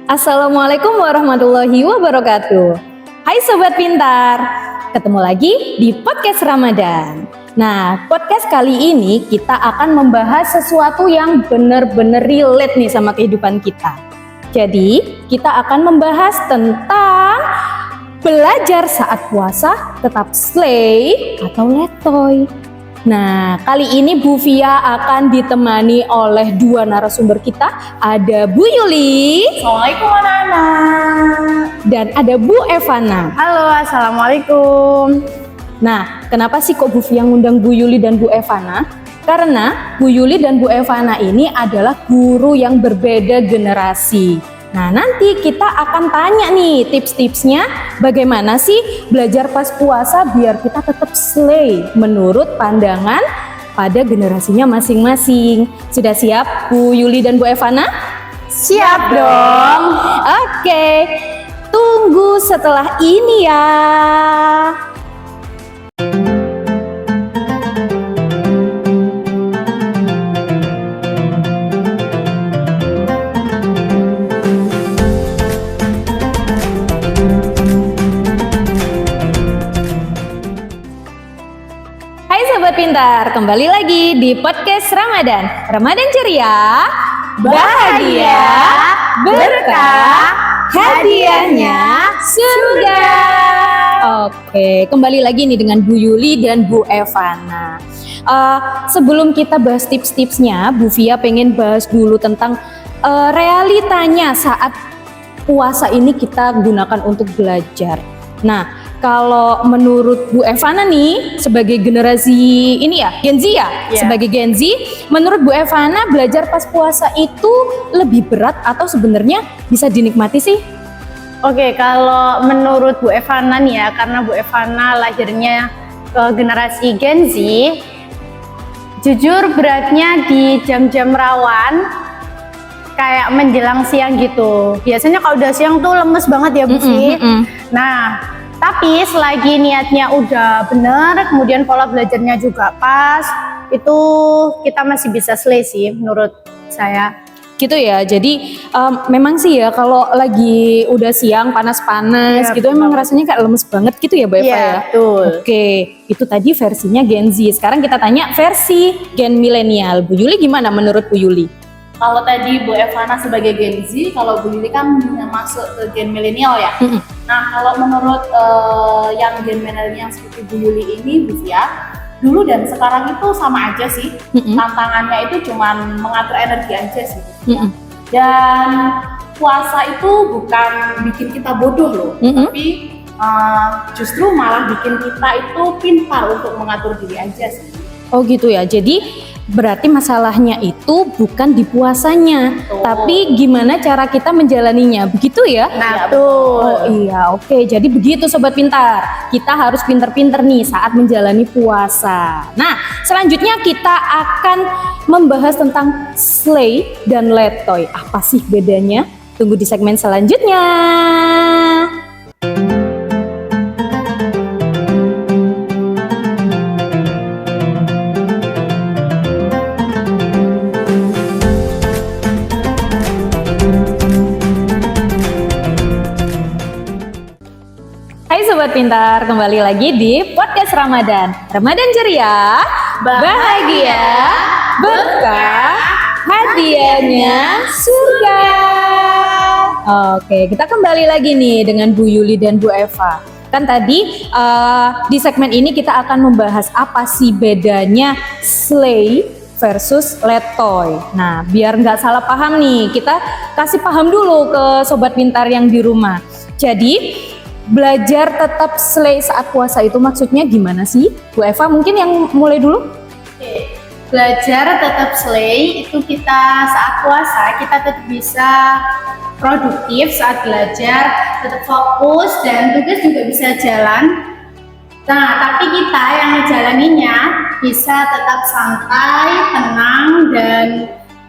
Assalamualaikum warahmatullahi wabarakatuh. Hai Sobat Pintar, ketemu lagi di podcast Ramadan. Nah, podcast kali ini kita akan membahas sesuatu yang benar-benar relate nih sama kehidupan kita. Jadi, kita akan membahas tentang belajar saat puasa tetap slay atau letoy. Nah, kali ini Bu Via akan ditemani oleh dua narasumber kita. Ada Bu Yuli. Assalamualaikum anak-anak. Dan ada Bu Evana. Halo, assalamualaikum. Nah, kenapa sih kok Bu Via ngundang Bu Yuli dan Bu Evana? Karena Bu Yuli dan Bu Evana ini adalah guru yang berbeda generasi. Nah, nanti kita akan tanya nih tips-tipsnya bagaimana sih belajar pas puasa biar kita tetap slay menurut pandangan pada generasinya masing-masing. Sudah siap Bu Yuli dan Bu Evana? Siap dong. Oke, tunggu setelah ini ya. Pintar, kembali lagi di podcast Ramadan. Ramadan ceria, bahagia, berkah, hadiahnya surga. Oke, kembali lagi nih dengan Bu Yuli dan Bu Evana. Sebelum kita bahas tips-tipsnya, Bu Via pengen bahas dulu tentang realitanya saat puasa ini kita gunakan untuk belajar. Nah, kalau menurut Bu Evana nih, sebagai generasi ini ya, Gen Z ya? Yeah. Sebagai Gen Z, menurut Bu Evana belajar pas puasa itu lebih berat atau sebenarnya bisa dinikmati sih? Oke, kalau menurut Bu Evana nih ya, karena Bu Evana lahirnya ke generasi Gen Z, jujur beratnya di jam-jam rawan, kayak menjelang siang gitu. Biasanya kalau udah siang tuh lemes banget ya Bu Vi. Nah, tapi selagi niatnya udah bener, kemudian pola belajarnya juga pas, itu kita masih bisa slay sih menurut saya. Gitu ya, jadi memang sih ya kalau lagi udah siang panas-panas gitu emang rasanya kayak lemes banget gitu ya Bu Eva ya? Betul. Oke, itu tadi versinya Gen Z. Sekarang kita tanya versi Gen Milenial. Bu Yuli gimana menurut Bu Yuli? Kalau tadi Bu Evana sebagai Gen Z, kalau Bu Yuli kan masuk ke Gen milenial ya. Nah, kalau menurut yang Gen milenial seperti Bu Yuli ini, Bu Via, dulu dan sekarang itu sama aja sih. Tantangannya itu cuman mengatur energi aja sih. Dan puasa itu bukan bikin kita bodoh loh, tapi justru malah bikin kita itu pintar untuk mengatur diri aja sih. Oh gitu ya, jadi berarti masalahnya itu bukan di puasanya, tapi gimana cara kita menjalaninya, begitu ya? Betul. Oh iya, oke. Jadi begitu Sobat Pintar, kita harus pinter-pinter nih saat menjalani puasa. Nah, selanjutnya kita akan membahas tentang slay dan letoy. Apa sih bedanya? Tunggu di segmen selanjutnya. Sobat Pintar, kembali lagi di podcast Ramadan. Ramadan ceria, bahagia, berkah, hadiahnya surga. Oke, kita kembali lagi nih dengan Bu Yuli dan Bu Eva. Kan tadi di segmen ini kita akan membahas apa sih bedanya slay versus letoy. Nah, biar nggak salah paham nih, kita kasih paham dulu ke Sobat Pintar yang di rumah. Jadi, belajar tetap slay saat puasa itu maksudnya gimana sih? Bu Eva mungkin yang mulai dulu. Oke. Belajar tetap slay itu kita saat puasa kita tetap bisa produktif saat belajar, tetap fokus dan tugas juga bisa jalan. Nah, tapi kita yang menjalaninya bisa tetap santai, tenang dan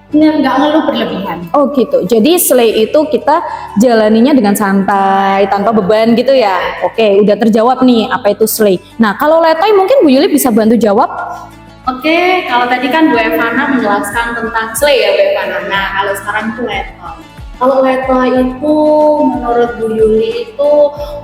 nggak ngeluh berlebihan. Oh gitu, jadi slay itu kita jalaninya dengan santai, tanpa beban gitu ya. Oke, udah terjawab nih apa itu slay. Nah, kalau letoy mungkin Bu Yuli bisa bantu jawab. Oke, kalau tadi kan Bu Evana menjelaskan tentang slay ya Bu Evana. Nah, kalau sekarang itu letoy. Kalau letoy itu menurut Bu Yuli itu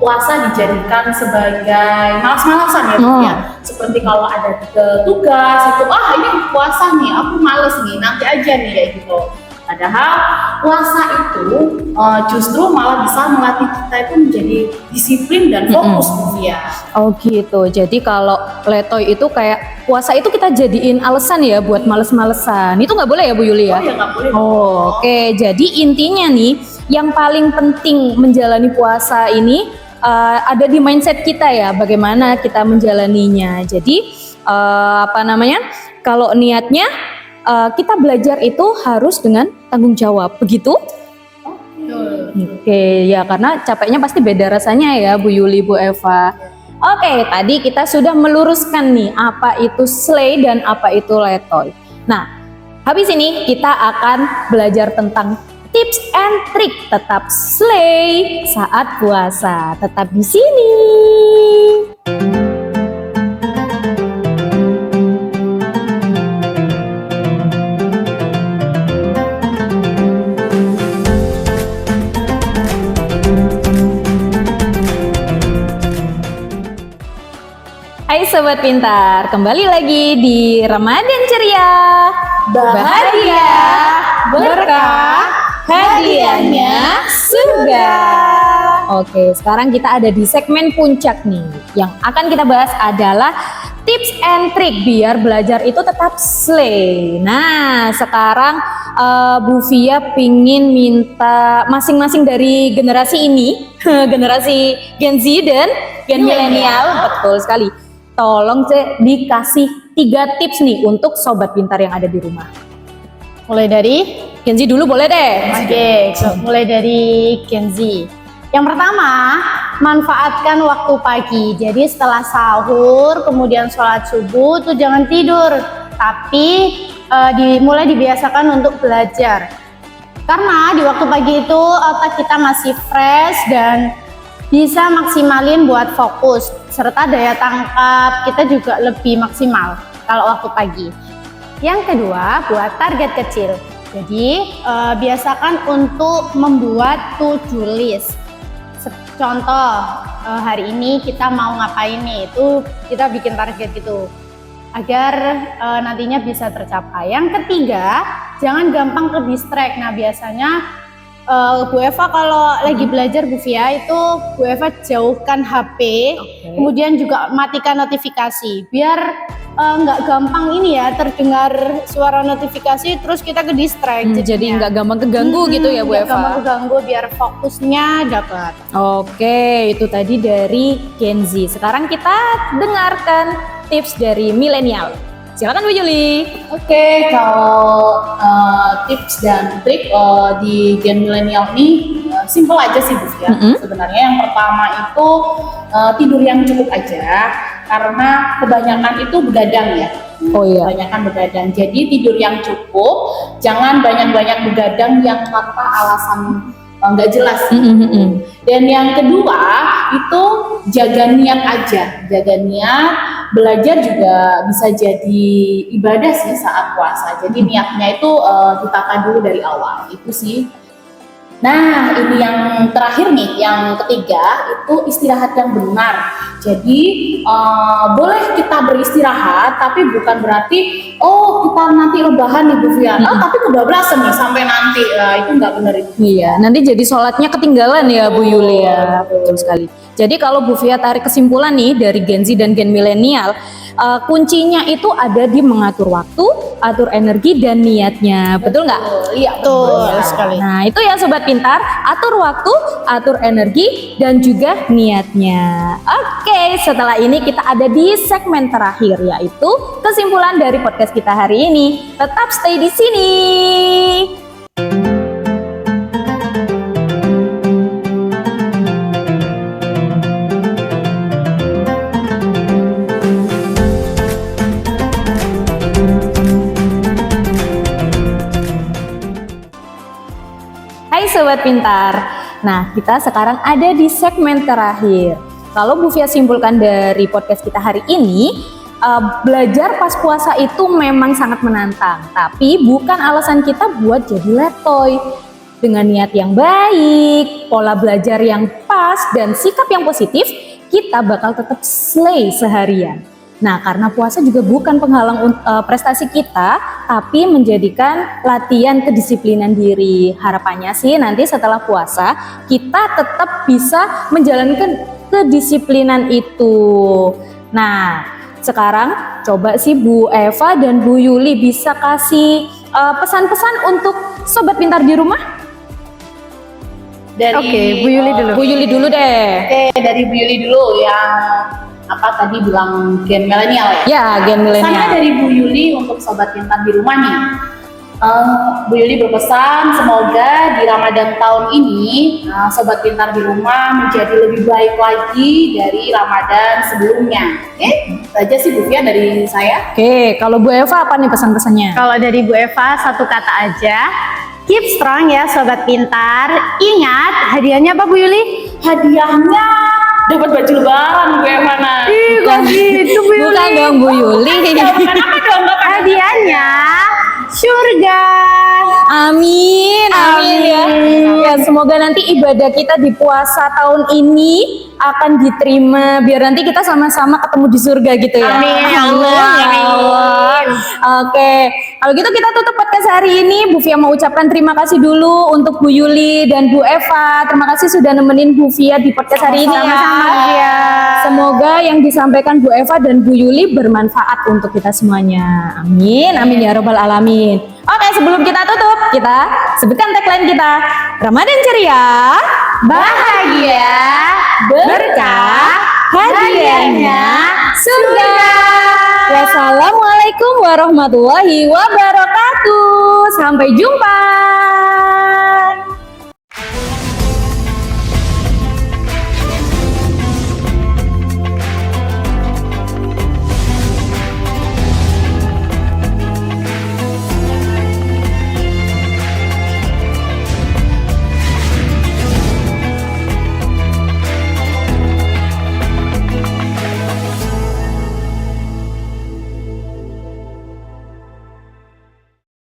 puasa dijadikan sebagai malas-malasan ya, Bu ya. Seperti kalau ada tugas itu, ini puasa nih, aku males nih, nanti aja nih kayak gitu. Padahal puasa itu justru malah bisa melatih kita itu menjadi disiplin dan fokus, Bu ya. Oh gitu. Jadi kalau letoy itu kayak puasa itu kita jadiin alasan ya buat males-malesan. Itu nggak boleh ya Bu Yuli ya? Oh ya nggak boleh. Oke. Jadi intinya nih, yang paling penting menjalani puasa ini ada di mindset kita ya. Bagaimana kita menjalaninya. Jadi kalau niatnya kita belajar itu harus dengan tanggung jawab. Begitu? Oke, ya karena capeknya pasti beda rasanya ya Bu Yuli, Bu Eva. Oke, tadi kita sudah meluruskan nih apa itu slay dan apa itu letoy. Nah, habis ini kita akan belajar tentang tips and trik tetap slay saat puasa. Tetap di sini. Hai Sobat Pintar, kembali lagi di Ramadan Ceria. Bahagia, berkah, hadiahnya surga. Oke, sekarang kita ada di segmen puncak nih. Yang akan kita bahas adalah tips and trik biar belajar itu tetap slay. Nah, sekarang Bu Fia pingin minta masing-masing dari generasi ini, generasi Gen Z dan Gen Milenial, betul sekali. Tolong dikasih 3 tips nih untuk Sobat Pintar yang ada di rumah. Mulai dari Gen Z dulu boleh deh. Oke, mulai dari Gen Z. Yang pertama, manfaatkan waktu pagi. Jadi setelah sahur, kemudian sholat subuh, tuh jangan tidur, tapi mulai dibiasakan untuk belajar. Karena di waktu pagi itu otak kita masih fresh dan bisa maksimalin buat fokus, serta daya tangkap kita juga lebih maksimal kalau waktu pagi. Yang kedua, buat target kecil. Jadi biasakan untuk membuat to-do list. Contoh, hari ini kita mau ngapain nih, itu kita bikin target gitu agar nantinya bisa tercapai. Yang ketiga, jangan gampang ke distract. Nah, biasanya Bu Eva kalau lagi belajar Bu Fia itu Bu Eva jauhkan HP, kemudian juga matikan notifikasi biar nggak gampang ini ya terdengar suara notifikasi terus kita ke distract. Jadi nggak gampang keganggu gitu ya Bu Eva. Gampang keganggu biar fokusnya dapat. Oke, itu tadi dari Gen Z. Sekarang kita dengarkan tips dari milenial. Silakan Bu Yuli. Oke, kalau tips dan trik di Gen milenial ini simple aja sih Bu ya. Sebenarnya yang pertama itu tidur yang cukup aja, karena kebanyakan itu begadang ya. Oh iya. Kebanyakan begadang. Jadi tidur yang cukup, jangan banyak-banyak begadang yang tanpa alasan nggak jelas. Dan yang kedua itu jaga niat aja, jaga niat. Belajar juga bisa jadi ibadah sih saat puasa. Jadi niatnya itu ditata dulu dari awal. Itu sih. Nah, ini yang terakhir nih, yang ketiga itu istirahat yang benar. Jadi boleh kita beristirahat, tapi bukan berarti kita nanti rebahan nih Bu Fia. Tapi kebablasan nih sampai nanti. Itu nggak benar itu. Iya, nanti jadi sholatnya ketinggalan ya Bu Yuli ya. Betul sekali. Jadi kalau Bu Fia tarik kesimpulan nih dari Gen Z dan Gen Milenial, kuncinya itu ada di mengatur waktu, atur energi dan niatnya. Betul nggak? Iya, Betul sekali. Nah itu ya Sobat Pintar, atur waktu, atur energi dan juga niatnya. Oke, setelah ini kita ada di segmen terakhir, yaitu kesimpulan dari podcast kita hari ini. Tetap stay di sini. Hai Sobat Pintar. Nah, kita sekarang ada di segmen terakhir. Kalau Bu Fia simpulkan dari podcast kita hari ini, belajar pas puasa itu memang sangat menantang, tapi bukan alasan kita buat jadi letoy. Dengan niat yang baik, pola belajar yang pas, dan sikap yang positif, kita bakal tetap slay seharian. Nah, karena puasa juga bukan penghalang prestasi kita, tapi menjadikan latihan kedisiplinan diri. Harapannya sih nanti setelah puasa, kita tetap bisa menjalankan kedisiplinan itu. Nah, sekarang coba sih Bu Eva dan Bu Yuli bisa kasih pesan-pesan untuk sobat pintar di rumah. Oke, Bu Yuli dulu. Bu Yuli dulu deh. Oke, dari Bu Yuli dulu yang tadi bilang gen milenial ya. Ya, gen Pesannya milenial. dari Bu Yuli untuk sobat pintar di rumah nih. Bu Yuli berpesan semoga di Ramadan tahun ini sobat pintar di rumah menjadi lebih baik lagi dari Ramadan sebelumnya. Oke, itu aja sih Bu Fia dari saya. Oke, kalau Bu Eva apa nih pesan-pesannya? Kalau dari Bu Eva satu kata aja, keep strong ya sobat pintar. Ingat hadiahnya apa Bu Yuli? Hadiahnya dapat baju lebaran Bu Evana. Ih, kok gitu Bu Yuli? Bukan dong Bu Yuli. Hadiahnya surga. Amin, amin ya. Ya, semoga nanti ibadah kita di puasa tahun ini akan diterima biar nanti kita sama-sama ketemu di surga gitu ya. Amin, ya Allah, ya amin. Allah. Oke, kalau gitu kita tutup podcast hari ini. Bu Fia mau ucapkan terima kasih dulu untuk Bu Yuli dan Bu Eva. Terima kasih sudah nemenin Bu Fia di podcast hari ini ya. Sama-sama, Bu Fia. Semoga yang disampaikan Bu Eva dan Bu Yuli bermanfaat untuk kita semuanya. Amin, amin ya robbal alamin. Oke, sebelum kita tutup, kita sebutkan tagline kita. Ramadan ceria, bahagia, berkah, hadiahnya surga. Wassalamualaikum warahmatullahi wabarakatuh. Sampai jumpa.